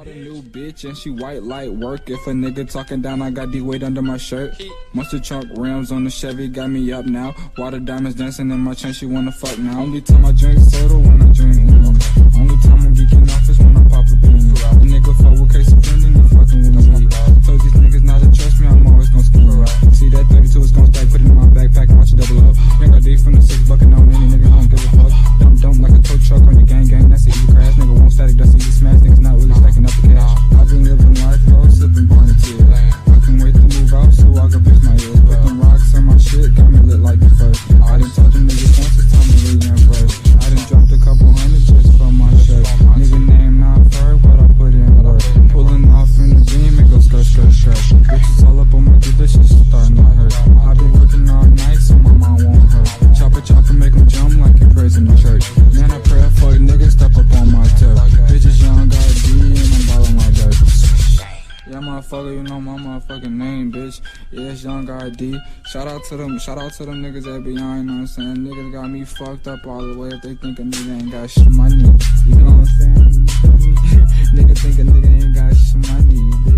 Bought a new bitch and she white light work. If a nigga talking down, I got D-weight under my shirt. Mustard truck rims on the Chevy got me up now. Water diamonds dancing in my chain, she wanna fuck now. Only time I drink soda when I drink Only time I'm geeking off is when I pop a bean. The nigga fuck with case of friend and he fucking with me. Told these niggas not to trust me, I'm always gon' skip around. See that 32 is gon' stack, put it in my backpack and watch it double up. Young got D from the 6 bucket on any nigga, I don't give a fuck. Dumb like a tow truck on your gang, that's an easy crash. Nigga won't static, that's easy smash. Niggas not really stacking up the cash. I've been living life, low, sipping Barney tears. I can wait to move out so I can fix my ears. Put them rocks on my shit, got me lit like the first. I done told them niggas once, it's time to reimburse. I done dropped a couple hundred just for my shirt. Nigga name not heard, but I put in work. Pulling off in the beam, it goes skirt. Bitches all up on my dick, this shit's starting to hurt. I been working all night so my mom won't hurt. Chopper, make them jump like you praising the church. Man, I pray for the niggas, step up on my tail. Bitches young, got D, and I'm ballin' like that. Yeah, motherfucker, you know my motherfucking name, bitch. Yeah, it's Young God D. Shout out to them niggas that be on, you know what I'm saying? Niggas got me fucked up all the way if they think a nigga ain't got shmoney. You know what I'm saying? Nigga think a nigga ain't got shmoney.